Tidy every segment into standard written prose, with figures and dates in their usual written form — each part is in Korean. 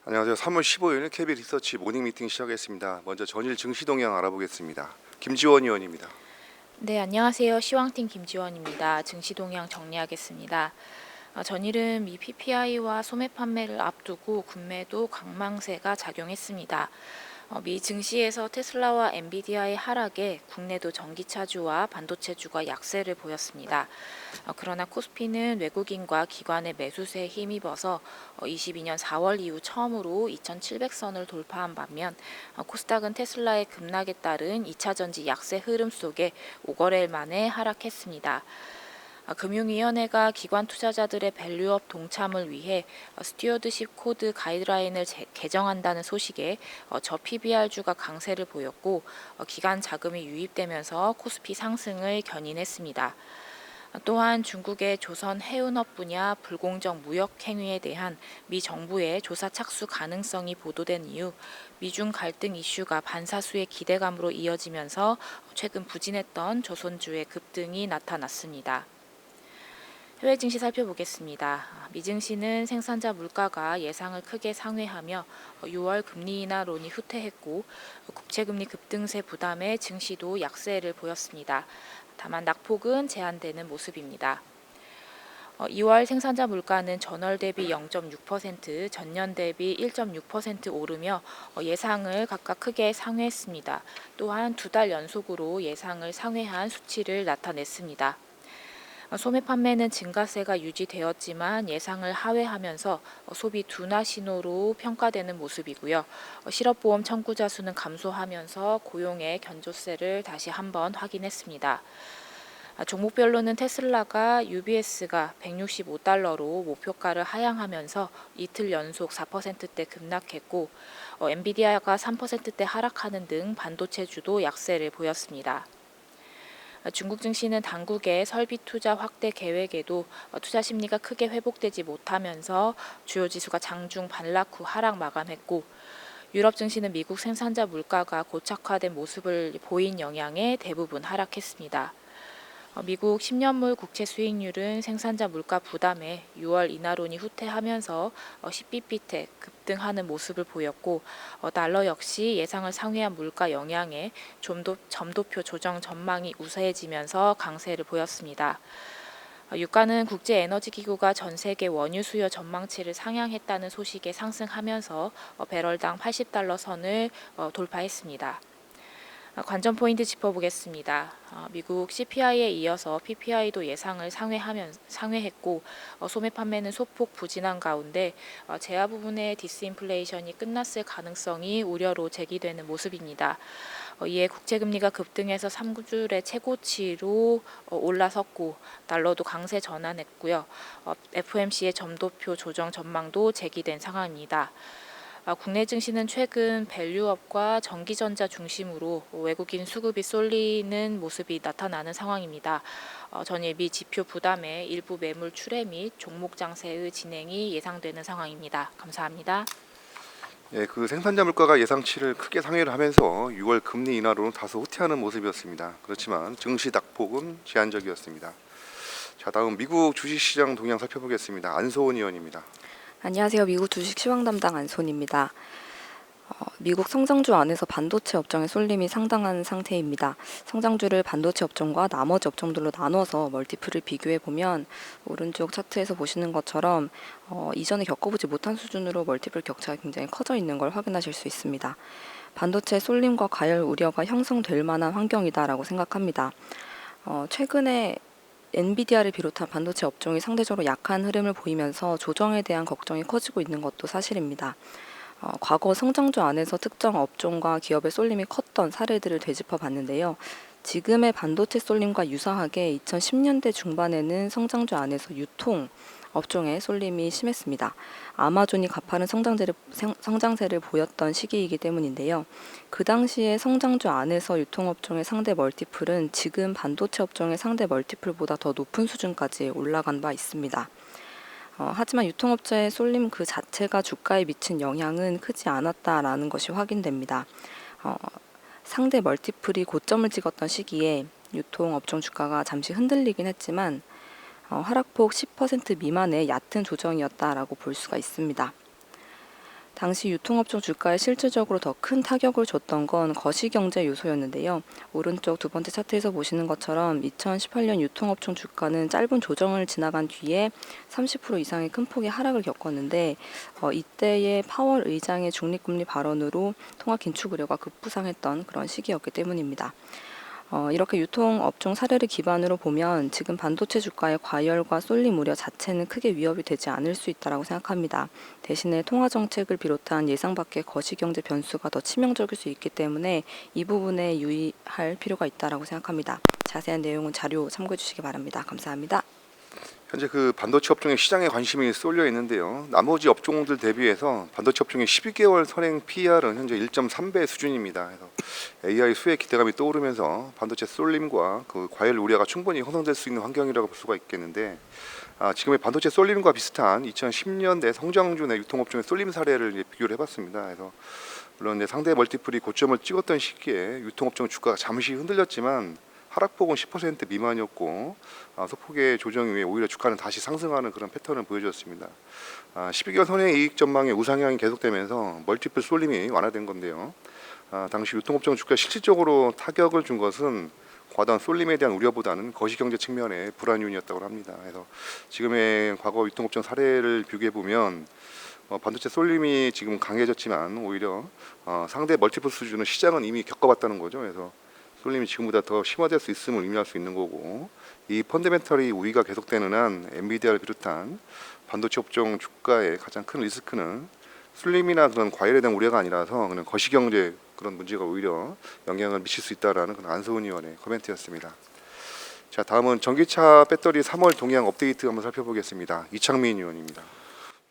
안녕하세요. 3월 15일 KB 리서치 모닝 미팅 시작하겠습니다. 먼저 전일 증시 동향 알아보겠습니다. 김지원 의원입니다. 네, 안녕하세요. 시황팀 김지원입니다. 증시 동향 정리하겠습니다. 전일은 미 PPI와 소매 판매를 앞두고 국내도 강망세가 작용했습니다. 미 증시에서 테슬라와 엔비디아의 하락에 국내도 전기차주와 반도체주가 약세를 보였습니다. 그러나 코스피는 외국인과 기관의 매수세에 힘입어서 22년 4월 이후 처음으로 2,700선을 돌파한 반면 코스닥은 테슬라의 급락에 따른 2차전지 약세 흐름 속에 5거래일 만에 하락했습니다. 금융위원회가 기관 투자자들의 밸류업 동참을 위해 스튜어드십 코드 가이드라인을 개정한다는 소식에 저 PBR주가 강세를 보였고 기관 자금이 유입되면서 코스피 상승을 견인했습니다. 또한 중국의 조선 해운업 분야 불공정 무역 행위에 대한 미 정부의 조사 착수 가능성이 보도된 이후 미중 갈등 이슈가 반사수의 기대감으로 이어지면서 최근 부진했던 조선주의 급등이 나타났습니다. 해외 증시 살펴보겠습니다. 미 증시는 생산자 물가가 예상을 크게 상회하며 6월 금리 인하론이 후퇴했고 국채금리 급등세 부담에 증시도 약세를 보였습니다. 다만 낙폭은 제한되는 모습입니다. 2월 생산자 물가는 전월 대비 0.6%, 전년 대비 1.6% 오르며 예상을 각각 크게 상회했습니다. 또한 2달 연속으로 예상을 상회한 수치를 나타냈습니다. 소매 판매는 증가세가 유지되었지만 예상을 하회하면서 소비 둔화 신호로 평가되는 모습이고요. 실업보험 청구자 수는 감소하면서 고용의 견조세를 다시 한번 확인했습니다. 종목별로는 테슬라가 UBS가 165달러로 목표가를 하향하면서 이틀 연속 4%대 급락했고 엔비디아가 3%대 하락하는 등 반도체주도 약세를 보였습니다. 중국 증시는 당국의 설비 투자 확대 계획에도 투자 심리가 크게 회복되지 못하면서 주요 지수가 장중 반락 후 하락 마감했고 유럽 증시는 미국 생산자 물가가 고착화된 모습을 보인 영향에 대부분 하락했습니다. 미국 10년물 국채 수익률은 생산자 물가 부담에 6월 인하론이 후퇴하면서 10bp대 급등하는 모습을 보였고 달러 역시 예상을 상회한 물가 영향에 점도표 조정 전망이 우세해지면서 강세를 보였습니다. 유가는 국제에너지기구가 전 세계 원유 수요 전망치를 상향했다는 소식에 상승하면서 배럴당 80달러 선을 돌파했습니다. 관전 포인트 짚어보겠습니다. 미국 CPI에 이어서 PPI도 예상을 상회했고 소매 판매는 소폭 부진한 가운데 재화 부분의 디스인플레이션이 끝났을 가능성이 우려로 제기되는 모습입니다. 이에 국채금리가 급등해서 3주의 최고치로 올라섰고 달러도 강세 전환했고요. FOMC의 점도표 조정 전망도 제기된 상황입니다. 국내 증시는 최근 밸류업과 전기전자 중심으로 외국인 수급이 쏠리는 모습이 나타나는 상황입니다. 전일 미 지표 부담에 일부 매물 출회 및 종목 장세의 진행이 예상되는 상황입니다. 감사합니다. 예, 그 생산자 물가가 예상치를 크게 상회를 하면서 6월 금리 인하로는 다소 후퇴하는 모습이었습니다. 그렇지만 증시 낙폭은 제한적이었습니다. 자, 다음 미국 주식시장 동향 살펴보겠습니다. 안소원 의원입니다. 안녕하세요. 미국 주식 시황 담당 안손입니다. 미국 성장주 안에서 반도체 업종의 쏠림이 상당한 상태입니다. 성장주를 반도체 업종과 나머지 업종들로 나눠서 멀티플을 비교해 보면 오른쪽 차트에서 보시는 것처럼 이전에 겪어보지 못한 수준으로 멀티플 격차가 굉장히 커져 있는 걸 확인하실 수 있습니다. 반도체 쏠림과 가열 우려가 형성될 만한 환경이다라고 생각합니다. 최근에 엔비디아를 비롯한 반도체 업종이 상대적으로 약한 흐름을 보이면서 조정에 대한 걱정이 커지고 있는 것도 사실입니다. 과거 성장주 안에서 특정 업종과 기업의 쏠림이 컸던 사례들을 되짚어 봤는데요. 지금의 반도체 쏠림과 유사하게 2010년대 중반에는 성장주 안에서 유통 업종의 쏠림이 심했습니다. 아마존이 가파른 성장세를 보였던 시기이기 때문인데요. 그 당시에 성장주 안에서 유통업종의 상대 멀티플은 지금 반도체 업종의 상대 멀티플보다 더 높은 수준까지 올라간 바 있습니다. 하지만 유통업체의 쏠림 그 자체가 주가에 미친 영향은 크지 않았다라는 것이 확인됩니다. 상대 멀티플이 고점을 찍었던 시기에 유통업종 주가가 잠시 흔들리긴 했지만 하락폭 10% 미만의 얕은 조정이었다라고 볼 수가 있습니다. 당시 유통업종 주가에 실질적으로 더 큰 타격을 줬던 건 거시경제 요소였는데요. 오른쪽 두 번째 차트에서 보시는 것처럼 2018년 유통업종 주가는 짧은 조정을 지나간 뒤에 30% 이상의 큰 폭의 하락을 겪었는데 이때의 파월 의장의 중립금리 발언으로 통화 긴축 우려가 급부상했던 그런 시기였기 때문입니다. 이렇게 유통업종 사례를 기반으로 보면 지금 반도체 주가의 과열과 쏠림 우려 자체는 크게 위협이 되지 않을 수 있다고 생각합니다. 대신에 통화 정책을 비롯한 예상 밖의 거시경제 변수가 더 치명적일 수 있기 때문에 이 부분에 유의할 필요가 있다고 생각합니다. 자세한 내용은 자료 참고해 주시기 바랍니다. 감사합니다. 현재 그 반도체 업종의 시장에 관심이 쏠려 있는데요. 나머지 업종들 대비해서 반도체 업종의 12개월 선행 PER은 현재 1.3배 수준입니다. 그래서 AI 수혜 기대감이 떠오르면서 반도체 쏠림과 그 과열 우려가 충분히 형성될 수 있는 환경이라고 볼 수가 있겠는데, 지금의 반도체 쏠림과 비슷한 2010년대 성장주 내 유통업종의 쏠림 사례를 이제 비교를 해봤습니다. 그래서 물론 이제 상대 멀티플이 고점을 찍었던 시기에 유통업종 주가가 잠시 흔들렸지만 하락폭은 10% 미만이었고, 소폭의 조정 이후에 오히려 주가는 다시 상승하는 그런 패턴을 보여줬습니다. 12개월 선행 이익 전망의 우상향이 계속되면서 멀티플 쏠림이 완화된 건데요. 당시 유통업종 주가 실질적으로 타격을 준 것은 과도한 쏠림에 대한 우려보다는 거시경제 측면의 불안 요인이었다고 합니다. 그래서 지금의 과거 유통업종 사례를 비교해 보면 반도체 쏠림이 지금 강해졌지만 오히려 상대 멀티플 수준은 시장은 이미 겪어봤다는 거죠. 그래서 쏠림이 지금보다 더 심화될 수 있음을 의미할 수 있는 거고, 이 펀더멘털이 우위가 계속되는 한 엔비디아를 비롯한 반도체 업종 주가의 가장 큰 리스크는 쏠림이나 그런 과열에 대한 우려가 아니라서 그냥 거시경제 그런 문제가 오히려 영향을 미칠 수 있다라는 그런 안소은 의원의 코멘트였습니다. 자, 다음은 전기차 배터리 3월 동향 업데이트 한번 살펴보겠습니다. 이창민 의원입니다.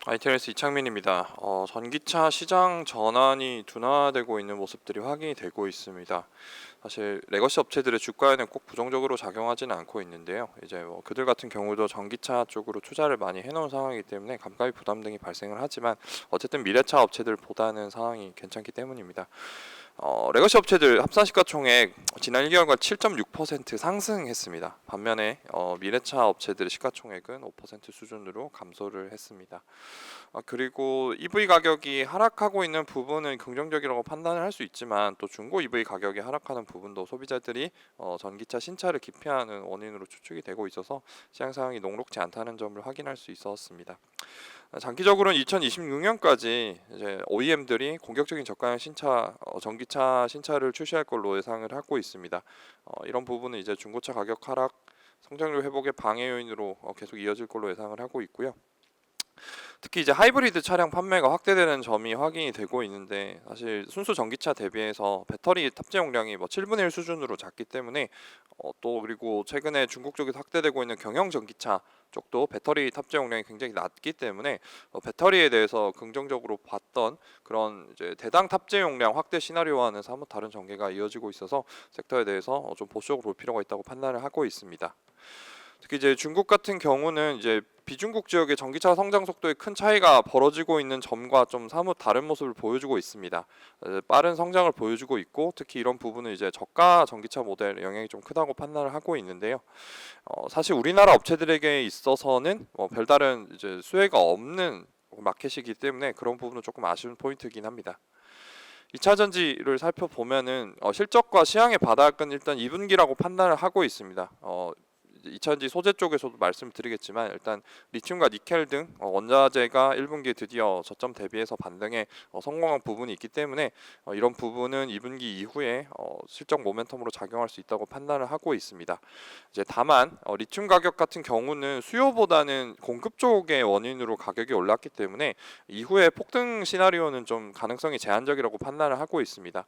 ITLS 이창민입니다. 전기차 시장 전환이 둔화되고 있는 모습들이 확인이 되고 있습니다. 사실 레거시 업체들의 주가에는 꼭 부정적으로 작용하지는 않고 있는데요. 이제 그들 같은 경우도 전기차 쪽으로 투자를 많이 해놓은 상황이기 때문에 감가비 부담 등이 발생을 하지만 어쨌든 미래차 업체들보다는 상황이 괜찮기 때문입니다. 레거시 업체들 합산 시가총액 지난 1개월간 7.6% 상승했습니다. 반면에 미래차 업체들의 시가총액은 5% 수준으로 감소를 했습니다. 그리고 EV 가격이 하락하고 있는 부분은 긍정적이라고 판단을 할 수 있지만 또 중고 EV 가격이 하락하는 부분도 소비자들이 전기차 신차를 기피하는 원인으로 추측이 되고 있어서 시장 상황이 녹록지 않다는 점을 확인할 수 있었습니다. 장기적으로는 2026년까지 이제 OEM들이 공격적인 저가형 신차, 전기차 신차를 출시할 걸로 예상을 하고 있습니다. 이런 부분은 이제 중고차 가격 하락, 성장률 회복의 방해 요인으로 계속 이어질 걸로 예상을 하고 있고요. 특히 이제 하이브리드 차량 판매가 확대되는 점이 확인이 되고 있는데, 사실 순수 전기차 대비해서 배터리 탑재 용량이 7분의 1 수준으로 작기 때문에 또 그리고 최근에 중국 쪽에서 확대되고 있는 경영 전기차 쪽도 배터리 탑재 용량이 굉장히 낮기 때문에 배터리에 대해서 긍정적으로 봤던 그런 이제 대당 탑재 용량 확대 시나리오와는 사뭇 다른 전개가 이어지고 있어서 섹터에 대해서 좀 보수적으로 볼 필요가 있다고 판단을 하고 있습니다. 특히 이제 중국 같은 경우는 이제 비중국 지역의 전기차 성장 속도에 큰 차이가 벌어지고 있는 점과 좀 사뭇 다른 모습을 보여주고 있습니다. 빠른 성장을 보여주고 있고, 특히 이런 부분은 이제 저가 전기차 모델 영향이 좀 크다고 판단을 하고 있는데요. 사실 우리나라 업체들에게 있어서는 별다른 이제 수혜가 없는 마켓이기 때문에 그런 부분은 조금 아쉬운 포인트이긴 합니다. 2차 전지를 살펴보면은 실적과 시향의 바닥은 일단 2분기라고 판단을 하고 있습니다. 2차전지 소재 쪽에서도 말씀드리겠지만 일단 리튬과 니켈 등 원자재가 1분기에 드디어 저점 대비해서 반등에 성공한 부분이 있기 때문에 이런 부분은 2분기 이후에 실적 모멘텀으로 작용할 수 있다고 판단을 하고 있습니다. 이제 다만 리튬 가격 같은 경우는 수요보다는 공급 쪽의 원인으로 가격이 올랐기 때문에 이후에 폭등 시나리오는 좀 가능성이 제한적이라고 판단을 하고 있습니다.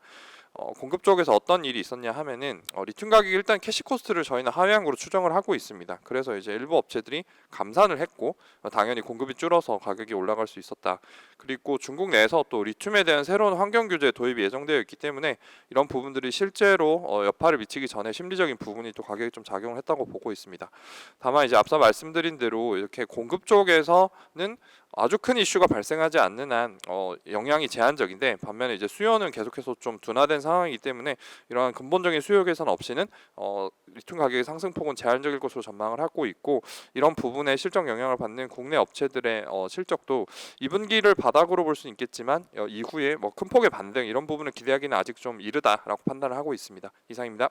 공급 쪽에서 어떤 일이 있었냐 하면은 리튬 가격이 일단 캐시 코스트를 저희는 하향으로 추정을 하고 있습니다. 그래서 이제 일부 업체들이 감산을 했고 당연히 공급이 줄어서 가격이 올라갈 수 있었다. 그리고 중국 내에서 또 리튬에 대한 새로운 환경 규제 도입이 예정되어 있기 때문에 이런 부분들이 실제로 여파를 미치기 전에 심리적인 부분이 또 가격에 좀 작용을 했다고 보고 있습니다. 다만 이제 앞서 말씀드린 대로 이렇게 공급 쪽에서는 아주 큰 이슈가 발생하지 않는 한 영향이 제한적인데, 반면에 이제 수요는 계속해서 좀 둔화된 상황이기 때문에 이러한 근본적인 수요 개선 없이는 리튬 가격의 상승폭은 제한적일 것으로 전망을 하고 있고, 이런 부분에 실적 영향을 받는 국내 업체들의 실적도 2분기를 바닥으로 볼 수 있겠지만 이후에 뭐 큰 폭의 반등 이런 부분을 기대하기는 아직 좀 이르다라고 판단을 하고 있습니다. 이상입니다.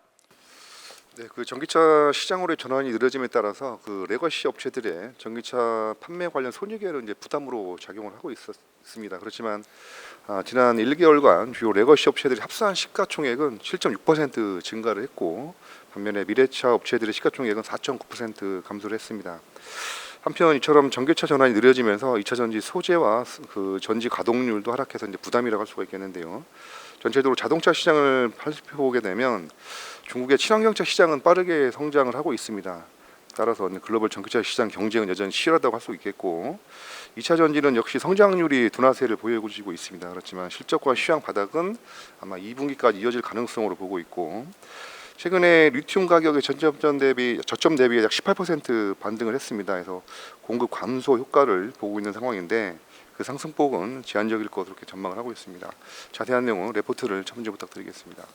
네, 그 전기차 시장으로의 전환이 느려짐에 따라서 그 레거시 업체들의 전기차 판매 관련 손익에는 이제 부담으로 작용을 하고 있었습니다. 그렇지만 지난 1개월간 주요 레거시 업체들이 합산한 시가총액은 7.6% 증가를 했고, 반면에 미래차 업체들의 시가총액은 4.9% 감소를 했습니다. 한편 이처럼 전기차 전환이 느려지면서 2차 전지 소재와 그 전지 가동률도 하락해서 이제 부담이라고 할 수가 있겠는데요. 전체적으로 자동차 시장을 살펴보게 되면 중국의 친환경차 시장은 빠르게 성장을 하고 있습니다. 따라서 글로벌 전기차 시장 경쟁은 여전히 치열하다고 할 수 있겠고, 2차 전지는 역시 성장률이 둔화세를 보여주고 있습니다. 그렇지만 실적과 시황 바닥은 아마 2분기까지 이어질 가능성으로 보고 있고, 최근에 리튬 가격의 저점 대비 약 18% 반등을 했습니다. 그래서 공급 감소 효과를 보고 있는 상황인데, 그 상승폭은 제한적일 것으로 이렇게 전망을 하고 있습니다. 자세한 내용은 레포트를 참조 부탁드리겠습니다.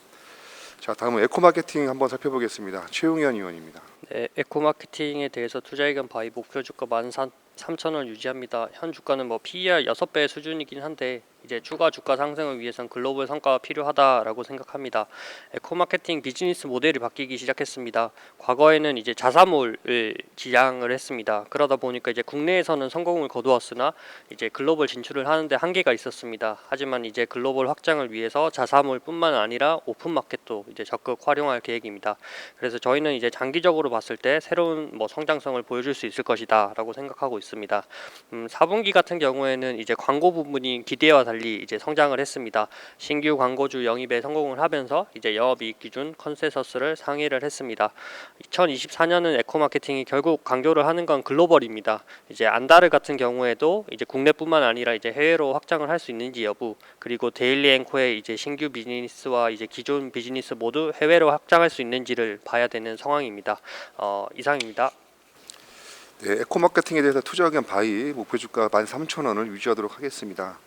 자, 다음은 에코마케팅 한번 살펴보겠습니다. 최용현 의원입니다. 네, 에코마케팅에 대해서 투자의견 바이 목표 주가 13,000원 유지합니다. 현 주가는 뭐 PER 6배 수준이긴 한데 이제 추가 주가 상승을 위해선 글로벌 성과가 필요하다라고 생각합니다. 에코마케팅 비즈니스 모델이 바뀌기 시작했습니다. 과거에는 이제 자사몰을 지향을 했습니다. 그러다 보니까 이제 국내에서는 성공을 거두었으나 이제 글로벌 진출을 하는데 한계가 있었습니다. 하지만 이제 글로벌 확장을 위해서 자사몰뿐만 아니라 오픈마켓도 이제 적극 활용할 계획입니다. 그래서 저희는 이제 장기적으로 봤을 때 새로운 뭐 성장성을 보여줄 수 있을 것이다라고 생각하고 있습니다. 4분기 같은 경우에는 이제 광고 부분이 기대와 달리 이제 성장을 했습니다. 신규 광고주 영입에 성공을 하면서 이제 영업이익 기준 컨센서스를 상회를 했습니다. 2024년은 에코마케팅이 결국 강조를 하는 건 글로벌입니다. 이제 안다르 같은 경우에도 이제 국내뿐만 아니라 이제 해외로 확장을 할 수 있는지 여부, 그리고 데일리 앵코의 이제 신규 비즈니스와 이제 기존 비즈니스 모두 해외로 확장할 수 있는지를 봐야 되는 상황입니다. 이상입니다. 네, 에코마케팅에 대해서 투자 의견 바이 목표 주가 13,000원을 유지하도록 하겠습니다.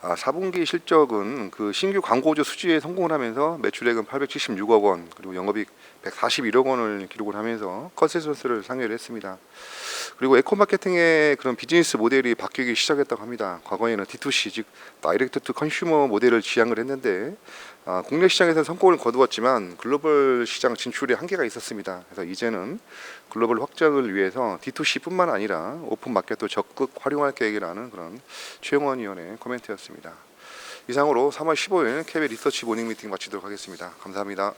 4분기 실적은 그 신규 광고주 수주에 성공을 하면서 매출액은 876억 원, 그리고 영업이익 141억 원을 기록을 하면서 컨센서스를 상회를 했습니다. 그리고 에코마케팅의 그런 비즈니스 모델이 바뀌기 시작했다고 합니다. 과거에는 D2C, 즉 다이렉트 투 컨슈머 모델을 지향을 했는데, 국내 시장에서는 성공을 거두었지만 글로벌 시장 진출에 한계가 있었습니다. 그래서 이제는 글로벌 확장을 위해서 D2C뿐만 아니라 오픈 마켓도 적극 활용할 계획이라는 그런 최영원 의원의 코멘트였습니다. 이상으로 3월 15일 KBL 리서치 모닝 미팅 마치도록 하겠습니다. 감사합니다.